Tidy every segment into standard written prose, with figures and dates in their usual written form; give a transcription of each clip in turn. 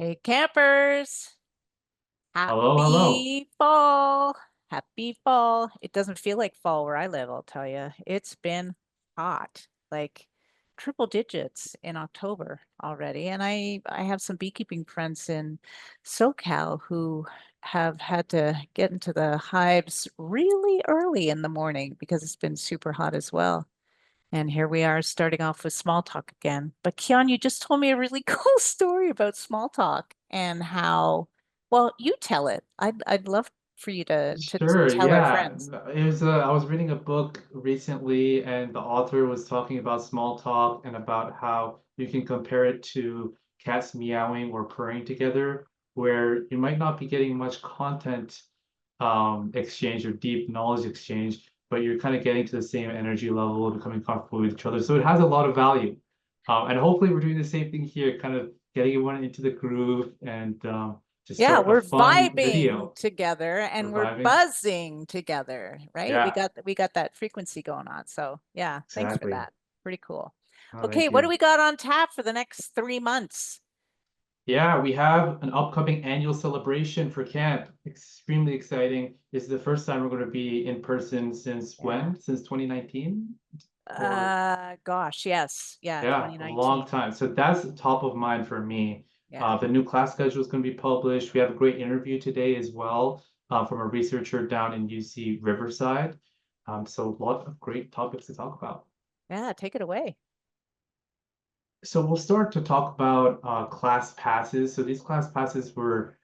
Hey campers, Hello, hello. happy fall. Happy fall. It doesn't feel like fall where I live, I'll tell you. It's been hot, like triple digits in October already. And I have some beekeeping friends in SoCal who have had to get into the hives really early in the morning because it's been super hot as well. And here we are starting off with small talk again. But Kian, you just told me a really cool story about small talk and how, well, you tell it. I'd love for you to Sure, tell our yeah. friends. I was reading a book recently, and the author was talking about small talk and about how you can compare it to cats meowing or purring together, where you might not be getting much content exchange or deep knowledge exchange, but you're kind of getting to the same energy level, becoming comfortable with each other. So it has a lot of value. And hopefully we're doing the same thing here, kind of getting everyone into the groove and to Yeah, start a we're fun vibing video. together and we're Reviving. buzzing together, right? We Yeah, got we got that frequency going on. So yeah, thanks for exactly. that. Pretty cool. Oh, Okay, thank what do you. we got on tap for the next 3 months? Yeah, we have an upcoming annual celebration for camp. Extremely exciting. This is the first time we're going to be in person since Yeah. when? Since 2019? Or Gosh, yes. Yeah, yeah, a long 2019. time. So that's top of mind for me. Yeah. The new class schedule is going to be published. We have a great interview today as well from a researcher down in UC Riverside. So a lot of great topics to talk about. Yeah, take it away. So we'll start to talk about class passes. So these class passes were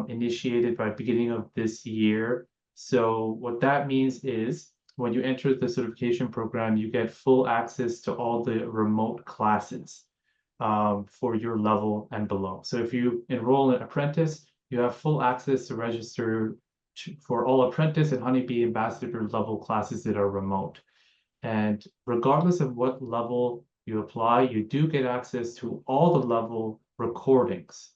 initiated by beginning of this year. So what that means is when you enter the certification program, you get full access to all the remote classes for your level and below. So if you enroll in apprentice, you have full access to register for all apprentice and honeybee ambassador level classes that are remote. And regardless of what level you apply, you do get access to all the level recordings.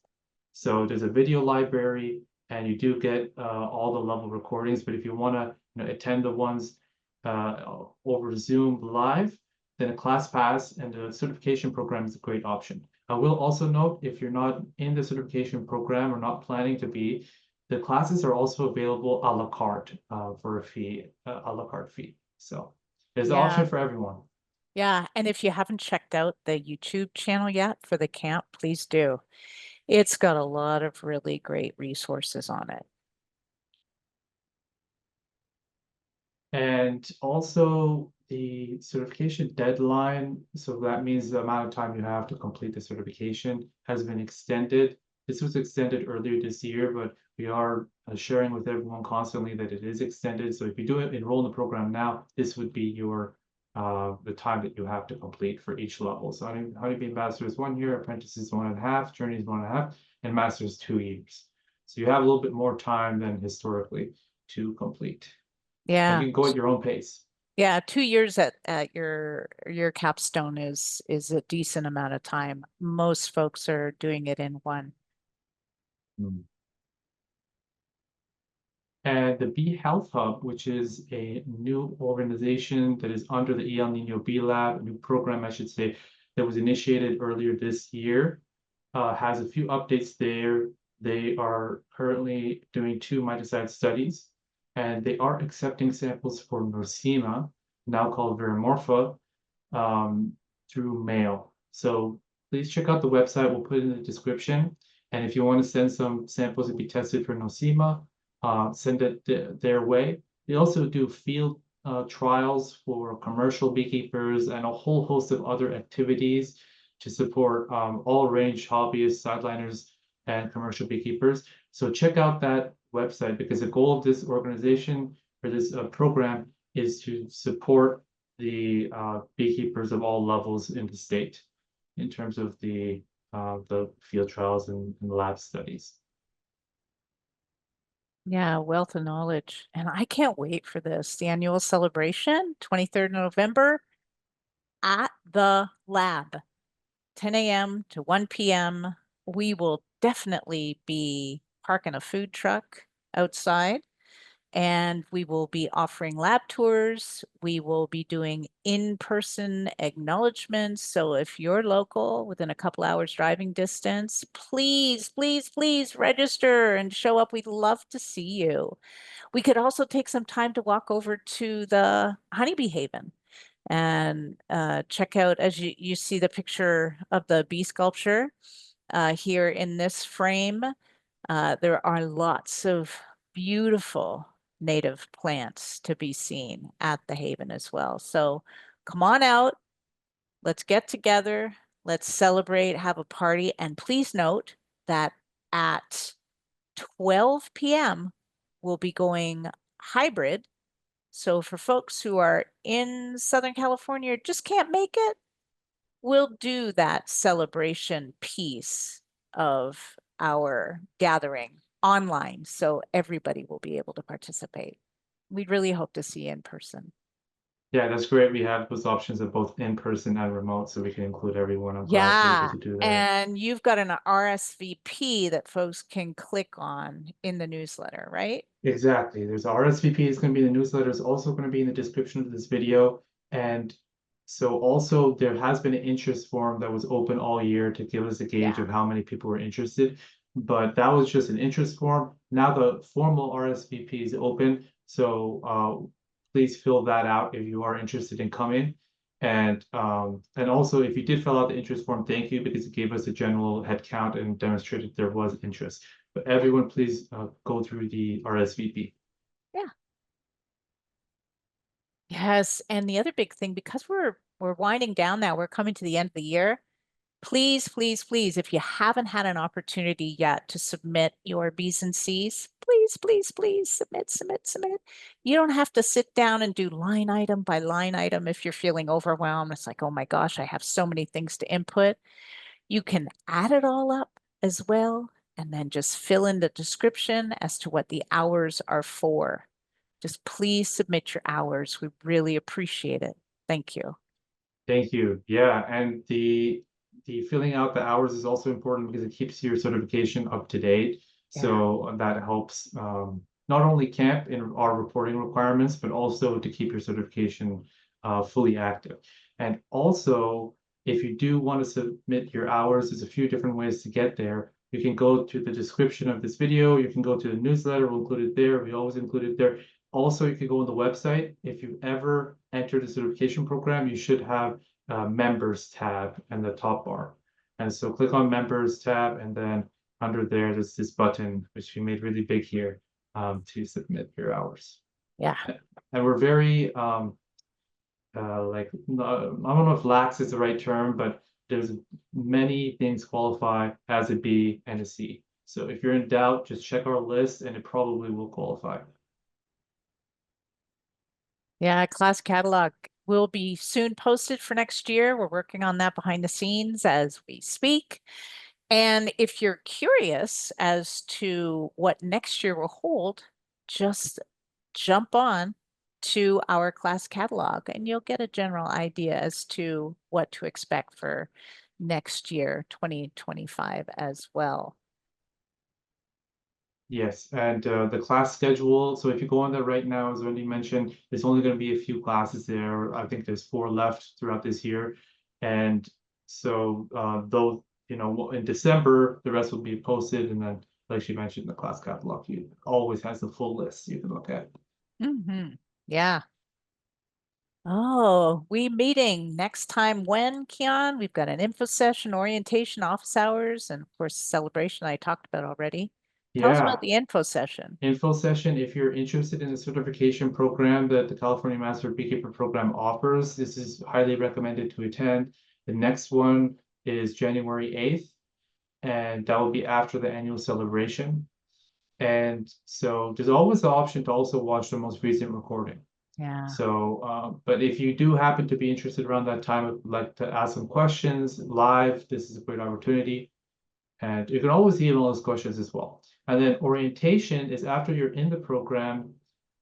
So there's a video library and you do get all the level recordings. But if you want to attend the ones over Zoom live, then a class pass and the certification program is a great option. I will also note if you're not in the certification program or not planning to be, the classes are also available a la carte for a fee, a la carte fee. So there's an Yeah. option for everyone. Yeah. And if you haven't checked out the YouTube channel yet for the camp, please do. It's got a lot of really great resources on it. And also the certification deadline, so that means the amount of time you have to complete the certification has been extended. This was extended earlier this year, but we are sharing with everyone constantly that it is extended. So if you do enroll in the program now, this would be your the time that you have to complete for each level. So Honeybee Ambassador is 1 year, Apprentice is 1.5, Journey is 1.5, and Master is 2 years. So you have a little bit more time than historically to complete. But Yeah. you can go at your own pace. Yeah, 2 years at your capstone is a decent amount of time. Most folks are doing it in one. Mm. And the Bee Health Hub, which is a new organization that is under the El Nino Bee Lab, a new program, I should say, that was initiated earlier this year, has a few updates there. They are currently doing 2 miticide studies, and they are accepting samples for Nosema, now called Veromorpha, um, through mail. So please check out the website. We'll put it in the description. And if you want to send some samples to be tested for Nosema, send it their way. They also do field trials for commercial beekeepers and a whole host of other activities to support all range hobbyists, sideliners, and commercial beekeepers. So check out that website because the goal of this organization or this program is to support the beekeepers of all levels in the state in terms of the field trials and lab studies. Yeah, wealth of knowledge. And I can't wait for this. The annual celebration, 23rd November at the lab, 10 a.m. to 1 p.m. We will definitely be parking a food truck outside And we will be offering lab tours. We will be doing in-person acknowledgments. So if you're local within a couple hours driving distance, please, please, please register and show up. We'd love to see you. We could also take some time to walk over to the honeybee haven and check out, as you see the picture of the bee sculpture here in this frame. There are lots of beautiful native plants to be seen at the Haven as well. So come on out, let's get together, let's celebrate, have a party, and please note that at 12 p.m. we'll be going hybrid. So for folks who are in Southern California, just can't make it, we'll do that celebration piece of our gathering online so everybody will be able to participate. We'd really hope to see you in person. Yeah, that's great. We have those options of both in person and remote, so we can include everyone. I'm glad we're able Yeah, to do that. and you've got an RSVP that folks can click on in the newsletter, right? Exactly. There's RSVP is going to be in the newsletter, is also going to be in the description of this video. And so also there has been an interest form that was open all year to give us a gauge Yeah. of how many people were interested. But that was just an interest form. Now the formal RSVP is open. So please fill that out if you are interested in coming. And also if you did fill out the interest form, thank you, because it gave us a general head count and demonstrated there was interest. But everyone, please go through the RSVP. Yeah. Yes, and the other big thing, because we're winding down now, we're coming to the end of the year. Please, please, please, if you haven't had an opportunity yet to submit your B's and C's, please, please, please submit, submit, submit. You don't have to sit down and do line item by line item if you're feeling overwhelmed. It's like, oh my gosh, I have so many things to input. You can add it all up as well, and then just fill in the description as to what the hours are for. Just please submit your hours. We really appreciate it. Thank you. Thank you. Yeah, and the filling out the hours is also important because it keeps your certification up to date. Yeah. So that helps not only camp in our reporting requirements, but also to keep your certification fully active. And also, if you do want to submit your hours, there's a few different ways to get there. You can go to the description of this video. You can go to the newsletter. We'll include it there. We always include it there. Also, you can go on the website. If you've ever entered a certification program, you should have a members tab in the top bar. And so click on members tab, and then under there's this button, which we made really big here, to submit your hours. Yeah. And we're very, like, I don't know if lax is the right term, but there's many things qualify as a B and a C. So if you're in doubt, just check our list and it probably will qualify. Yeah, class catalog will be soon posted for next year. We're working on that behind the scenes as we speak. And if you're curious as to what next year will hold, just jump on to our class catalog and you'll get a general idea as to what to expect for next year, 2025 as well. Yes, and the class schedule. So if you go on there right now, as Wendy mentioned, there's only going to be a few classes there. I think there's 4 left throughout this year, and so though in December the rest will be posted, and then like she mentioned, the class catalog you always has the full list you can look at. Yeah. Oh, we meeting next time when, Kian? We've got an info session, orientation, office hours, and of course celebration I talked about already. Tell us about Yeah. the info session. Info session, if you're interested in the certification program that the California Master Beekeeper Program offers, this is highly recommended to attend. The next one is January 8th, and that will be after the annual celebration. And so there's always the option to also watch the most recent recording. Yeah. So, but if you do happen to be interested around that time, would like to ask some questions live, this is a great opportunity. And you can always email us questions as well. And then orientation is after you're in the program,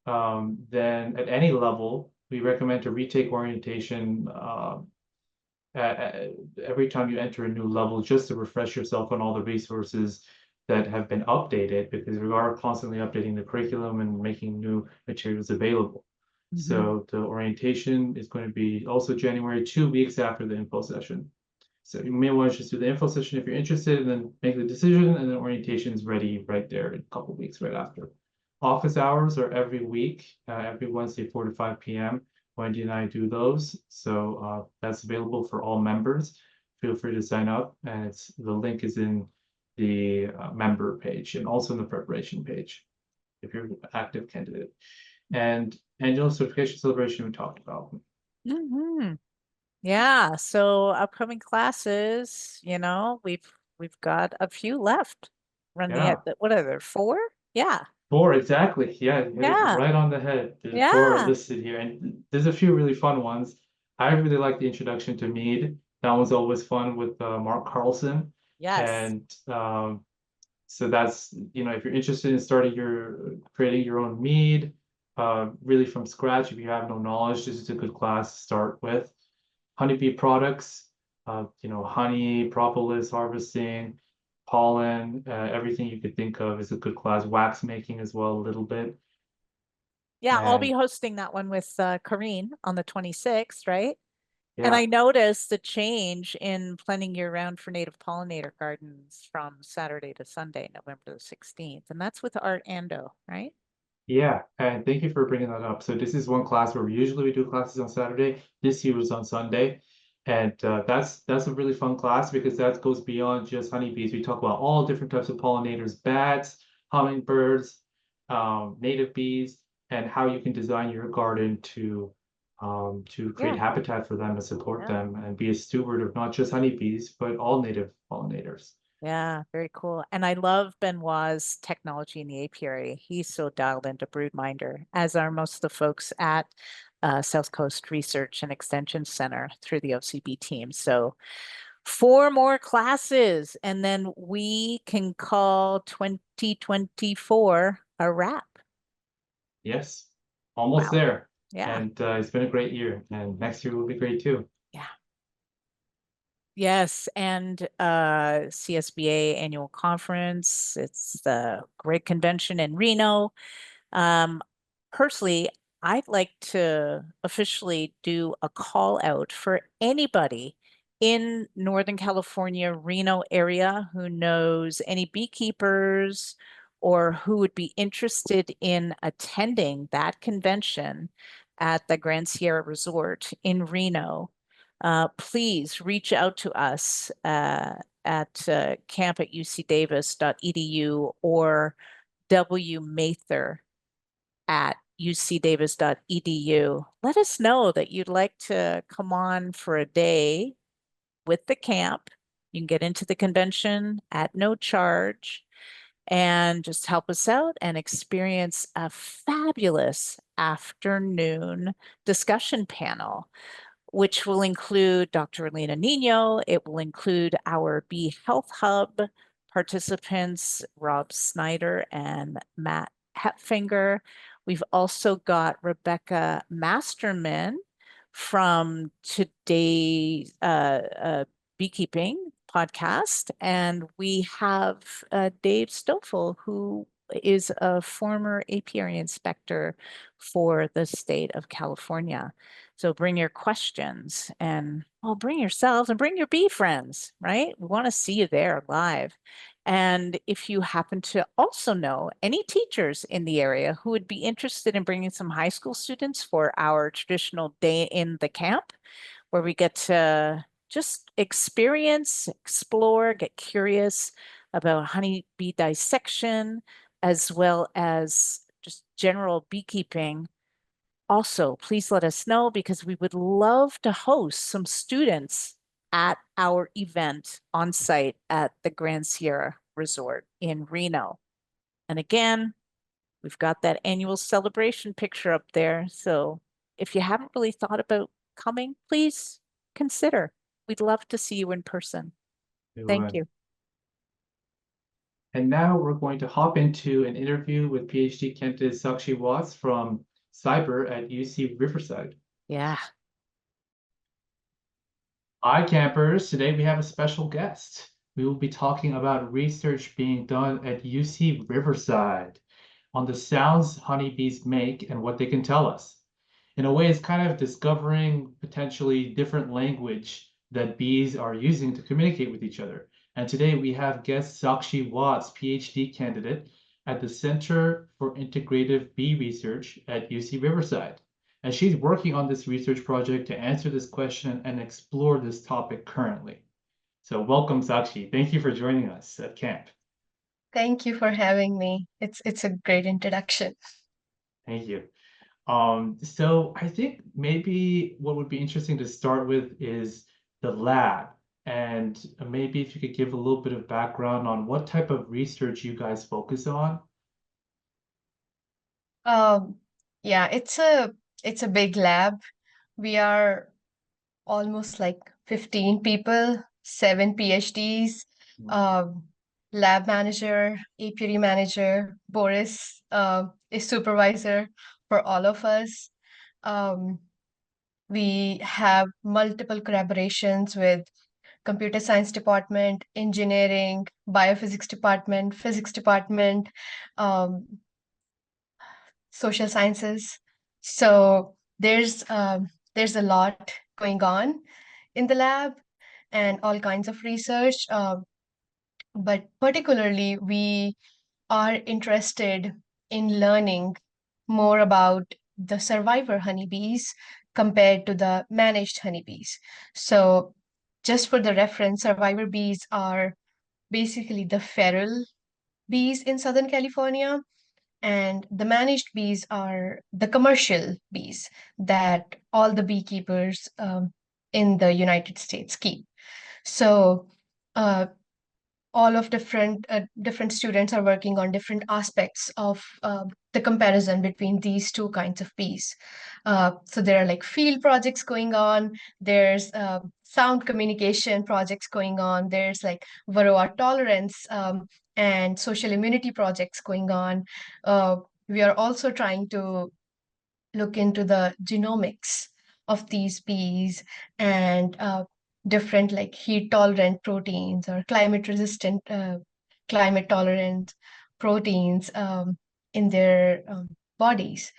then at any level, we recommend to retake orientation every time you enter a new level, just to refresh yourself on all the resources that have been updated because we are constantly updating the curriculum and making new materials available. Mhm. So the orientation is going to be also January, 2 weeks after the info session. So you may want to just do the info session if you're interested, and then make the decision, and then orientation is ready right there in a couple of weeks right after. Office hours are every week, every Wednesday, 4 to 5 p.m. Wendy and I do those, so that's available for all members. Feel free to sign up, and the link is in the member page and also in the preparation page if you're an active candidate. And annual certification celebration we talked about. Mhm. Yeah, so upcoming classes, we've got a few left. Run the Yeah. what are there, four? Yeah. Four, exactly. Yeah, you hit it Yeah. right on the head. The four are Yeah. listed here, and there's a few really fun ones. I really like the introduction to mead. That was always fun with Mark Carlson. Yes. And so that's, if you're interested in creating your own mead, really from scratch, if you have no knowledge, this is a good class to start with. Honeybee products, honey, propolis harvesting, pollen, everything you could think of is a good class. Wax making as well, a little bit. Yeah, I'll be And hosting that one with Kareen on the 26th, right? And yeah, I noticed the change in planning year round for native pollinator gardens from Saturday to Sunday, November the 16th. And that's with Art Ando, right? yeah, and thank you for bringing that up. So this is one class where usually we do classes on Saturday. This year was on Sunday, and that's a really fun class because that goes beyond just honeybees. We talk about all different types of pollinators, bats, hummingbirds, native bees, and how you can design your garden to create Yeah. habitat for them and support Yeah. them and be a steward of not just honeybees, but all native pollinators. Yeah, very cool. And I love Benoit's technology in the apiary. He's so dialed into Broodminder, as are most of the folks at South Coast Research and Extension Center through the OCB team. So four more classes, and then we can call 2024 a wrap. Yes, almost Wow. there. Yeah. And it's been a great year, and next year will be great too. Yeah. Yes, and CSBA annual conference. It's the great convention in Reno. Um, Personally, I'd like to officially do a call out for anybody in Northern California, Reno area who knows any beekeepers or who would be interested in attending that convention at the Grand Sierra Resort in Reno. Please reach out to us at camp at ucdavis.edu or wmather at ucdavis.edu. Let us know that you'd like to come on for a day with the camp. You can get into the convention at no charge and just help us out and experience a fabulous afternoon discussion panel, which will include Dr. Elena Nino. It will include our Bee Health Hub participants, Rob Snyder and Matt Hepfinger. We've also got Rebecca Masterman from today's beekeeping podcast. And we have Dave Stoffel, who is a former apiary inspector for the state of California. So bring your questions and bring yourselves and bring your bee friends, right? We want to see you there live. And if you happen to also know any teachers in the area who would be interested in bringing some high school students for our traditional day in the camp, where we get to just experience, explore, get curious about honeybee dissection, as well as just general beekeeping. Also, please let us know because we would love to host some students at our event on site at the Grand Sierra Resort in Reno. And again, we've got that annual celebration picture up there. So if you haven't really thought about coming, please consider. We'd love to see you in person. Thank you. And now we're going to hop into an interview with PhD candidate Sakshi Watts from Cyber at UC Riverside. Yeah. Hi, campers. Today we have a special guest. we will be talking about research being done at UC Riverside on the sounds honeybees make and what they can tell us. In a way, it's kind of discovering potentially different language that bees are using to communicate with each other. And today we have guest Sakshi Watts, PhD candidate at the Center for Integrative Bee Research at UC Riverside. And she's working on this research project to answer this question and explore this topic currently. So welcome, Sakshi. Thank you for joining us at camp. Thank you for having me. It's a great introduction. Thank you. So I think maybe what would be interesting to start with is the lab. And maybe if you could give a little bit of background on what type of research you guys focus on. Um, yeah, it's a big lab. We are almost like 15 people, 7 PhDs, Mm. um, lab manager, apiary manager, Boris is supervisor for all of us. Um, we have multiple collaborations with computer science department, engineering, biophysics department, physics department, um, social sciences. So there's a lot going on in the lab and all kinds of research. But particularly, we are interested in learning more about the survivor honeybees compared to the managed honeybees. So just for the reference, survivor bees are basically the feral bees in Southern California, and the managed bees are the commercial bees that all the beekeepers in the United States keep. So uh, all of different students are working on different aspects of the comparison between these two kinds of bees. So there are like field projects going on. There's sound communication projects going on. There's like varroa tolerance and social immunity projects going on. We are also trying to look into the genomics of these bees and different like heat tolerant proteins or climate resistant, climate tolerant proteins in their bodies.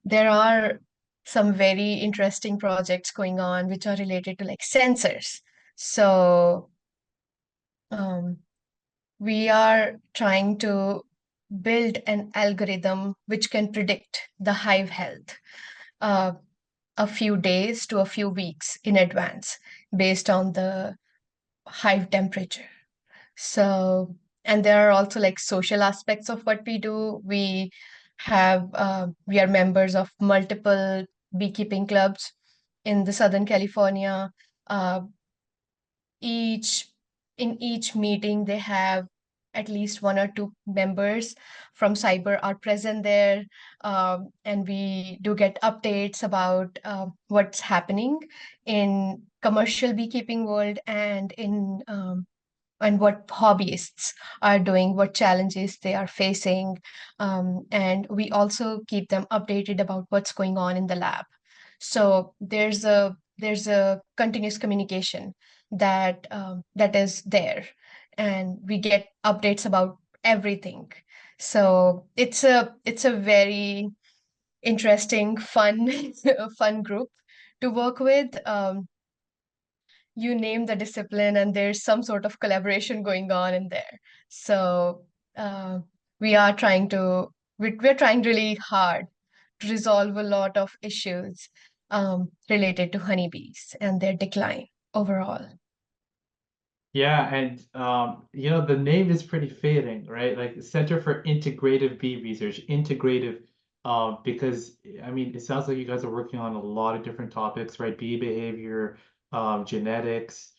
There are some very interesting projects going on which are related to like sensors. So um, we are trying to build an algorithm which can predict the hive health uh, a few days to a few weeks in advance based on the hive temperature. So, and there are also like social aspects of what we do. We are members of multiple beekeeping clubs in the Southern California. Uh, each in each meeting they have at least 1 or 2 members from cyber are present there, and we do get updates about what's happening in commercial beekeeping world and what hobbyists are doing, what challenges they are facing, and we also keep them updated about what's going on in the lab. So there's a continuous communication that is there, and we get updates about everything. So it's a very interesting, fun, fun group to work with. You name the discipline, and there's some sort of collaboration going on in there. So uh, we are trying to we're trying really hard to resolve a lot of issues related to honeybees and their decline overall. Yeah, and the name is pretty fitting, right? Like Center for Integrative Bee Research, integrative, because I mean, it sounds like you guys are working on a lot of different topics, right? Bee behavior, genetics,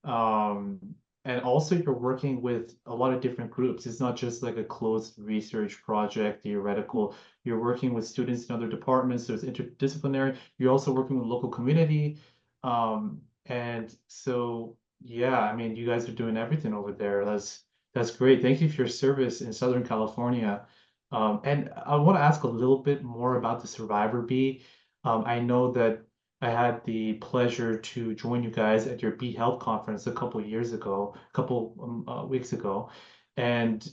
um, and also you're working with a lot of different groups. It's not just like a closed research project, theoretical. You're working with students in other departments, so it's interdisciplinary. You're also working with local community, and so. Yeah, I mean, you guys are doing everything over there. That's great. Thank you for your service in Southern California. And I want to ask a little bit more about the survivor bee. I know that I had the pleasure to join you guys at your Bee Health conference a couple years ago, a couple weeks ago, and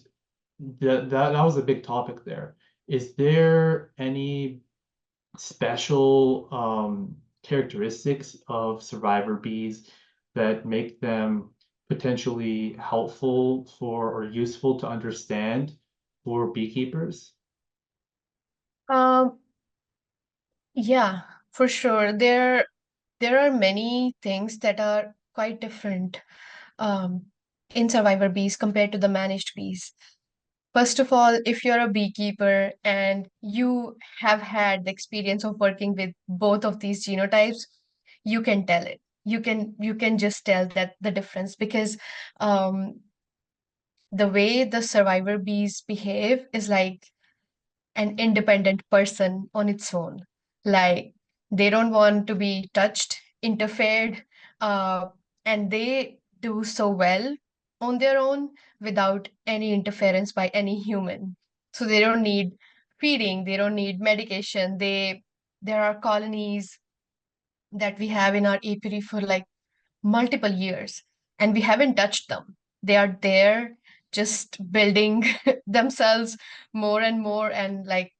that was a big topic there. Is there any special characteristics of survivor bees that make them potentially helpful for or useful to understand for beekeepers? Um, yeah, for sure. There are many things that are quite different um, in survivor bees compared to the managed bees. First of all, if you're a beekeeper and you have had the experience of working with both of these genotypes, you can tell it. You can just tell that the difference because um, the way the survivor bees behave is like an independent person on its own. Like they don't want to be touched, interfered, uh, and they do so well on their own without any interference by any human. So they don't need feeding, they don't need medication. There are colonies that we have in our apiary for like multiple years, and we haven't touched them. They are there just building themselves more and more, and like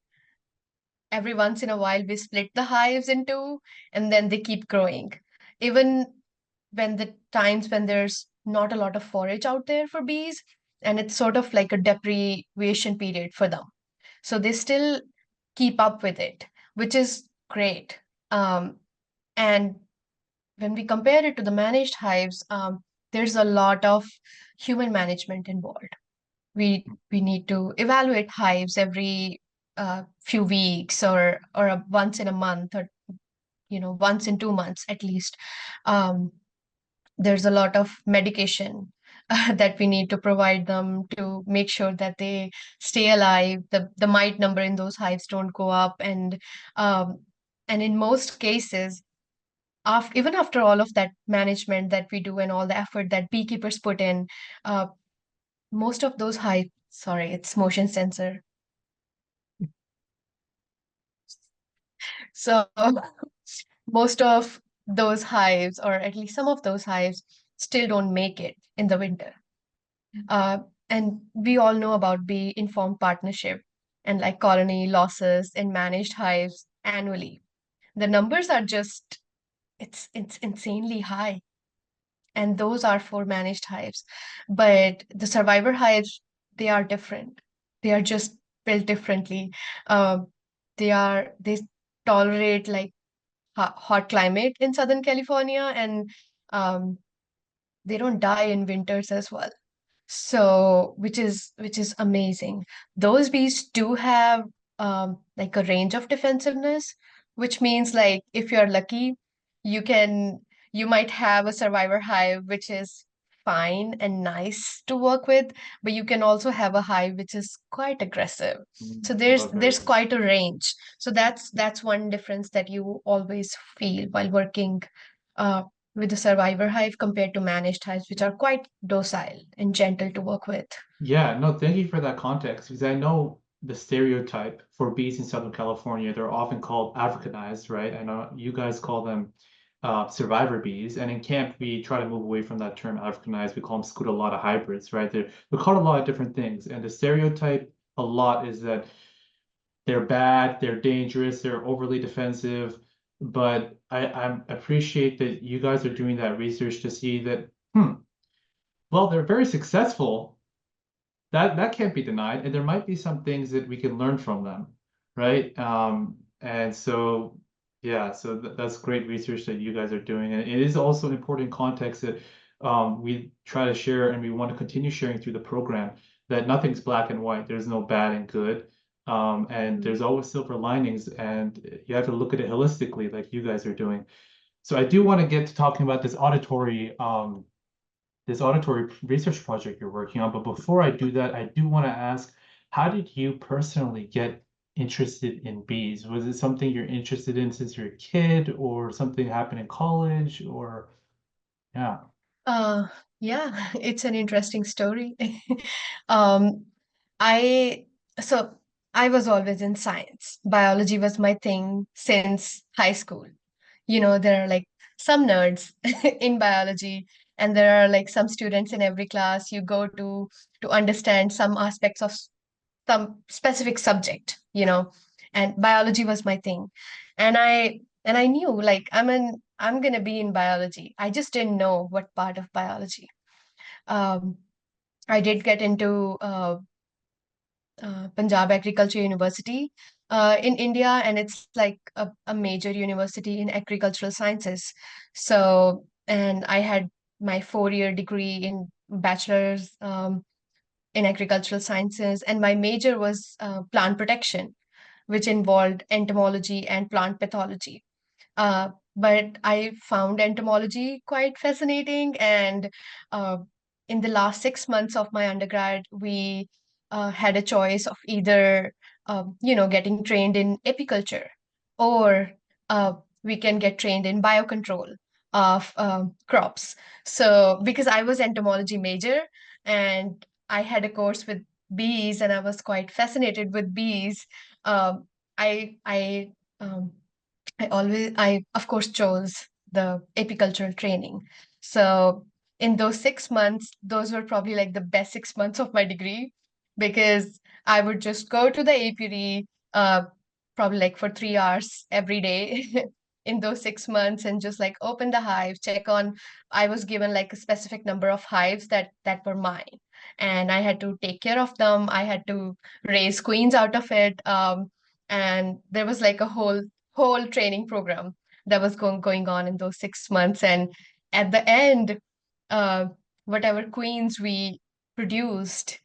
every once in a while we split the hives in two and then they keep growing even when the times when there's not a lot of forage out there for bees, and it's sort of like a deprivation period for them, so they still keep up with it, which is great. And when we compare it to the managed hives, there's a lot of human management involved. We need to evaluate hives every few weeks, or once in a month, or once in 2 months at least. um, there's a lot of medication that we need to provide them to make sure that they stay alive, the mite number in those hives don't go up, um, and in most cases, even after all of that management that we do and all the effort that beekeepers put in, uh, most of those hives, sorry, it's motion sensor. So most of those hives, or at least some of those hives, still don't make it in the winter. Uh, and we all know about bee informed partnership and like colony losses in managed hives annually. The numbers are just, it's insanely high. And those are for managed hives. But the survivor hives, they are different. They are just built differently. Um, they tolerate like hot climate in Southern California, and um, they don't die in winters as well. So, which is amazing. Those bees do have like a range of defensiveness, which means like if you're lucky, you can you might have a survivor hive which is fine and nice to work with, but you can also have a hive which is quite aggressive. So Well, there's that's very there's good. quite a range. So that's one difference that you always feel while working uh, with the survivor hive compared to managed hives, which are quite docile and gentle to work with. Yeah, no, thank you for that context because I know the stereotype for bees in Southern California, they're often called Africanized, right? I know you guys call them survivor bees, and in camp we try to move away from that term Africanized. We call them Scutellata hybrids, right? They're called a lot of different things, and the stereotype a lot is that they're bad, they're dangerous, they're overly defensive. But I appreciate that you guys are doing that research to see that, well, they're very successful. That can't be denied, and there might be some things that we can learn from them, right? And so yeah, so that's great research that you guys are doing, and it is also an important context that we try to share, and we want to continue sharing through the program that nothing's black and white. There's no bad and good, and Mm. there's always silver linings, and you have to look at it holistically, like you guys are doing. So I do want to get to talking about this auditory research project you're working on. But before I do that, I do want to ask, how did you personally get interested in bees? Was it something you're interested in since you're a kid, or something happened in college, or yeah? Uh, yeah, it's an interesting story. Um, I so I was always in science. Biology was my thing since high school. there are like some nerds in biology, and there are like some students in every class you go to understand some aspects of some specific subject, and biology was my thing. And I knew like I'm gonna be in biology. I just didn't know what part of biology. Um, I did get into Punjab Agriculture University in India, and it's like a major university in agricultural sciences. So, and I had my 4-year degree in bachelor's in agricultural sciences, and my major was plant protection, which involved entomology and plant pathology. But I found entomology quite fascinating. And uh, in the last 6 months of my undergrad, we had a choice of either, getting trained in apiculture, or uh, we can get trained in biocontrol of crops. So, because I was entomology major and I had a course with bees, and I was quite fascinated with bees, um, I um, I of course chose the apicultural training. So in those 6 months, those were probably like the best 6 months of my degree, because I would just go to the apiary, probably like for 3 hours every day in those 6 months, and just like open the hive, check on. I was given like a specific number of hives that were mine, and I had to take care of them. I had to raise queens out of it. And there was like a whole training program that was going on in those 6 months. And at the end, uh, whatever queens we produced,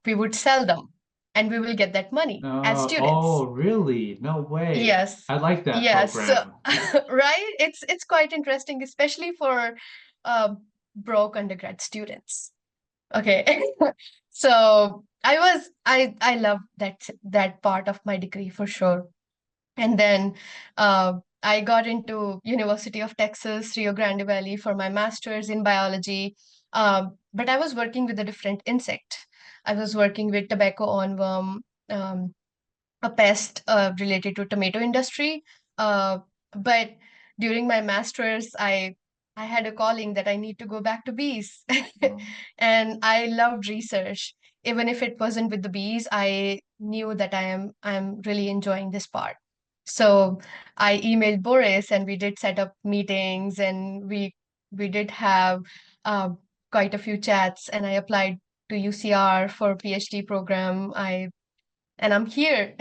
we would sell them, and we will get that money as Oh, students. really? No way. Yes, I like that yes. So, program. right? It's quite interesting, especially for uh, broke undergrad students. Okay. So I love that part of my degree for sure. And then I got into University of Texas, Rio Grande Valley for my master's in biology. But I was working with a different insect. I was working with tobacco hornworm, um, a pest related to tomato industry. Uh, but during my master's, I had a calling that I need to go back to bees, Mm. and I loved research. Even if it wasn't with the bees, I knew that I'm really enjoying this part. So I emailed Boris, and we did set up meetings, and we did have uh, quite a few chats, and I applied to UCR for PhD program. And I'm here.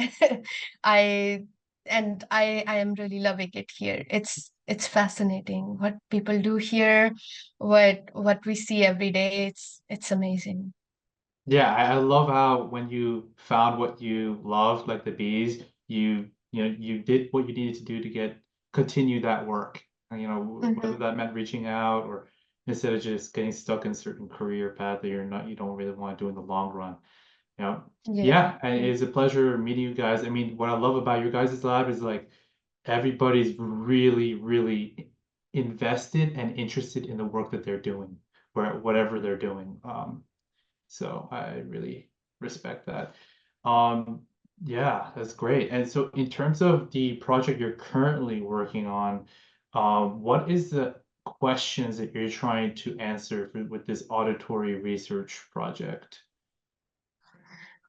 I I am really loving it here. It's fascinating what people do here, what we see every day. It's amazing. Yeah, I love how when you found what you loved, like the bees, you did what you needed to do to continue that work. And, whether Hmm. that meant reaching out or instead of just getting stuck in a certain career path that you don't really want to do in the long run. Yeah, Yeah, and yeah. it's a pleasure meeting you guys. I mean, what I love about your guys' lab is like everybody's really, really invested and interested in the work that they're doing, whatever they're doing. So I really respect that. Um, yeah, that's great. And so in terms of the project you're currently working on, what is the questions that you're trying to answer with this auditory research project?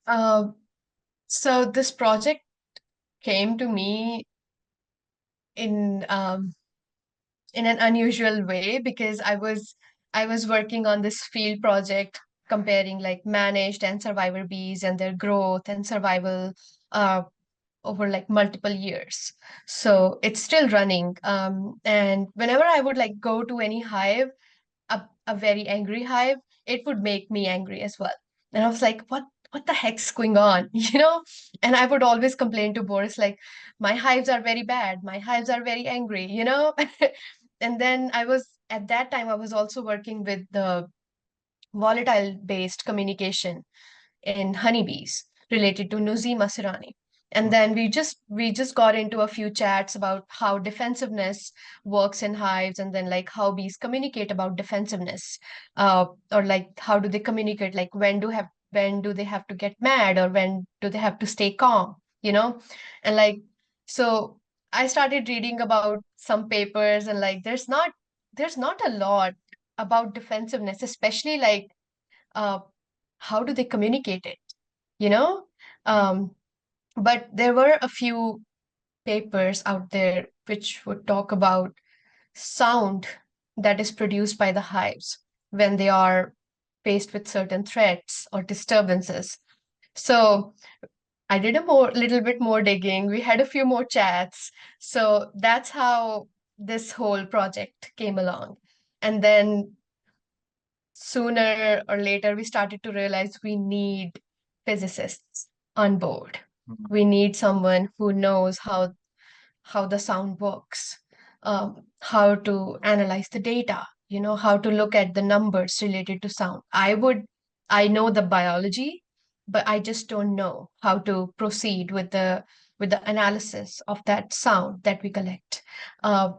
Uh, so this project came to me in um, in an unusual way, because I was working on this field project comparing like managed and survivor bees and their growth and survival uh, over like multiple years. So it's still running. And whenever I would like go to any hive, a very angry hive, it would make me angry as well. And I was like, what the heck's going on? And I would always complain to Boris, like, my hives are very bad, my hives are very angry. And then at that time, I was also working with the volatile based communication in honeybees related to Nuzima cerani. And then we just got into a few chats about how defensiveness works in hives, and then like how bees communicate about defensiveness, or like how do they communicate, like when do they have to get mad, or when do they have to stay calm, and like so I started reading about some papers, and like there's not a lot about defensiveness, especially like uh how do they communicate it, you know? Um, but there were a few papers out there which would talk about sound that is produced by the hives when they are faced with certain threats or disturbances. So I did a little bit more digging. We had a few more chats. So that's how this whole project came along. And then sooner or later, we started to realize we need physicists on board. Mhm. We need someone who knows how the sound works, how to analyze the data, how to look at the numbers related to sound. I know the biology, but I just don't know how to proceed with the analysis of that sound that we collect. Uh,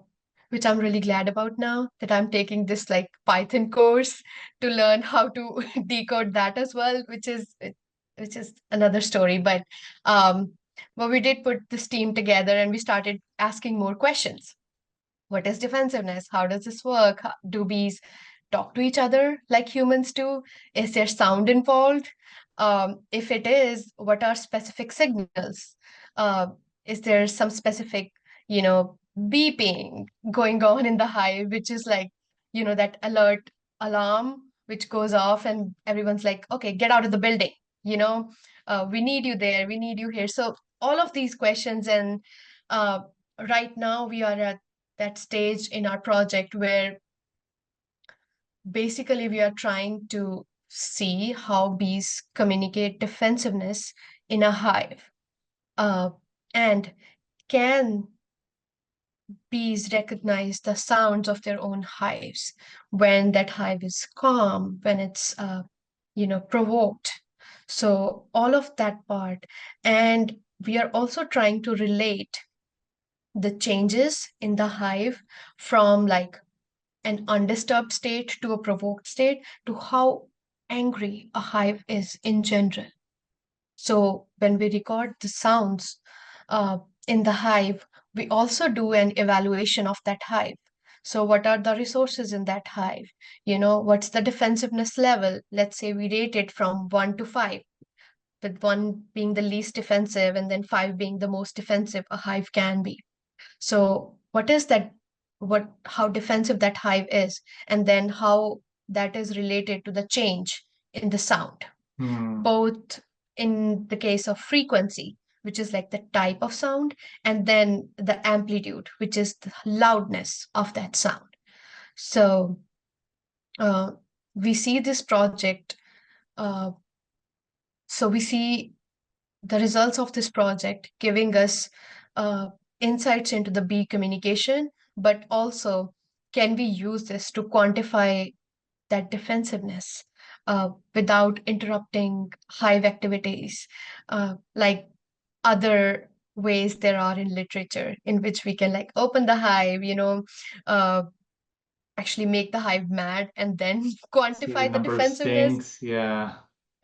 which I'm really glad about now that I'm taking this like Python course to learn how to decode that as well, which is another story. Um, but we did put this team together and we started asking more questions. What is defensiveness? How does this work? Do bees talk to each other like humans do? Is there sound involved? If it is, what are specific signals? Uh, is there some specific, beeping going on in the hive, which is like, that alert alarm which goes off and everyone's like, okay, get out of the building, you know, we need you there, we need you here. So all of these questions, and uh, right now we are at that stage in our project where basically we are trying to see how bees communicate defensiveness in a hive. Uh, and can bees recognize the sounds of their own hives when that hive is calm, when it's, provoked? So all of that part. And we are also trying to relate the changes in the hive from like an undisturbed state to a provoked state to how angry a hive is in general. So when we record the sounds uh, in the hive, we also do an evaluation of that hive. So what are the resources in that hive? What's the defensiveness level? Let's say we rate it from 1 to 5, with 1 being the least defensive and then 5 being the most defensive a hive can be. So what is that, how defensive that hive is, and then how that is related to the change in the sound, Hmm. both in the case of frequency, which is like the type of sound, and then the amplitude, which is the loudness of that sound. So uh, we see this project, uh, so we see the results of this project giving us uh, insights into the bee communication, but also can we use this to quantify that defensiveness without interrupting hive activities, like other ways there are in literature in which we can like open the hive, uh, actually make the hive mad and then See the quantify the number of defensiveness. stings, yeah.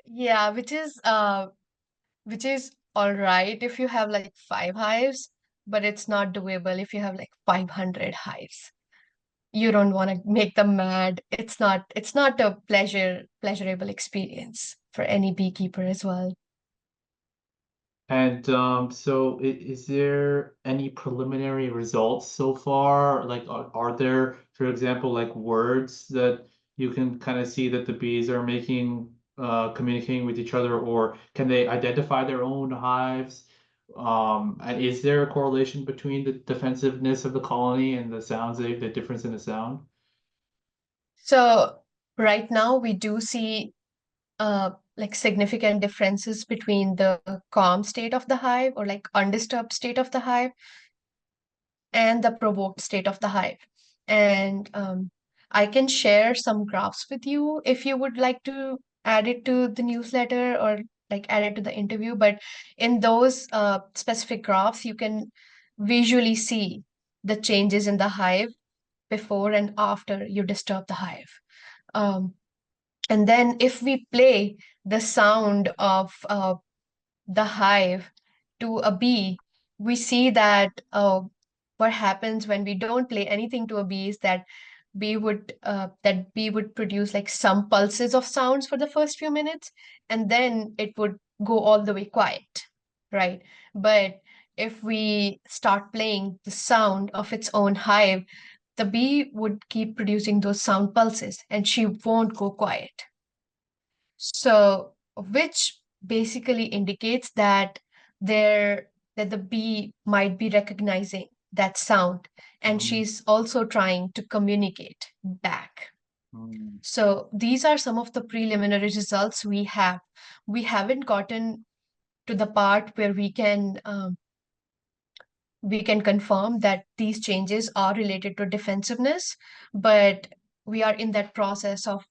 Yeah, which is all right if you have like 5 hives, but it's not doable if you have like 500 hives. You don't want to make them mad. It's not a pleasurable experience for any beekeeper as well. And so is there any preliminary results so far? Like, are there, for example, like words that you can kind of see that the bees are making, communicating with each other, or can they identify their own hives? And is there a correlation between the defensiveness of the colony and the sounds, the difference in the sound? So right now we do see like significant differences between the calm state of the hive or like undisturbed state of the hive and the provoked state of the hive. And I can share some graphs with you if you would like to add it to the newsletter or like add it to the interview. But in those specific graphs, you can visually see the changes in the hive before and after you disturb the hive. Um, and then if we play the sound of the hive to a bee, we see that what happens when we don't play anything to a bee is that bee would produce like some pulses of sounds for the first few minutes, and then it would go all the way quiet, right? But if we start playing the sound of its own hive, the bee would keep producing those sound pulses and she won't go quiet. So, which basically indicates that the bee might be recognizing that sound and Mm, she's also trying to communicate back. mm, So these are some of the preliminary results we have. We haven't gotten to the part where we can confirm that these changes are related to defensiveness, but we are in that process of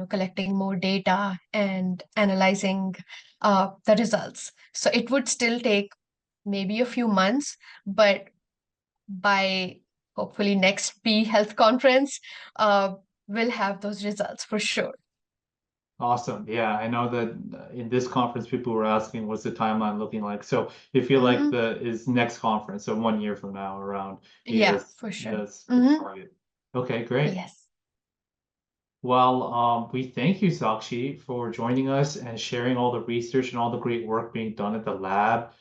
collecting more data and analyzing the results. So it would still take maybe a few months, but by hopefully next Bee Health Conference, we'll have those results for sure. awesome. Yeah, I know that in this conference, people were asking, what's the timeline looking like? So you feel like is next conference, so 1 year from now around, Yeah, is for sure. that's the target. Okay, great. Yes. Well, we thank you, Sakshi, for joining us and sharing all the research and all the great work being done at the lab.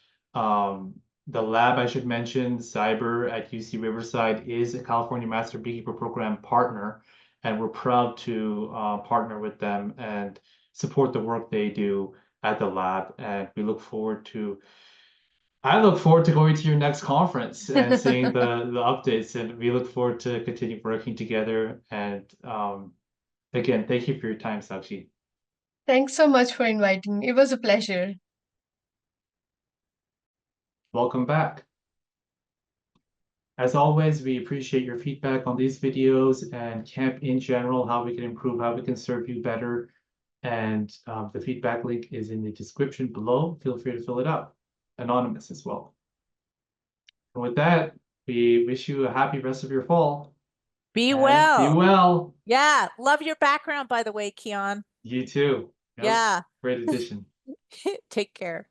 The lab, I should mention, Cyber at UC Riverside, is a California Master Beekeeper Program partner, and we're proud to partner with them and support the work they do at the lab. And I look forward to going to your next conference and seeing the updates, and we look forward to continue working together. And again, thank you for your time, Sakshi. Thanks so much for inviting me. It was a pleasure. Welcome back. As always, we appreciate your feedback on these videos and camp in general, how we can improve, how we can serve you better. And the feedback link is in the description below. Feel free to fill it out. Anonymous as well. And with that, we wish you a happy rest of your fall. Be And well. Be well. Yeah. Love your background, by the way, Keon. You too. Yep. Yeah. Great addition. Take care.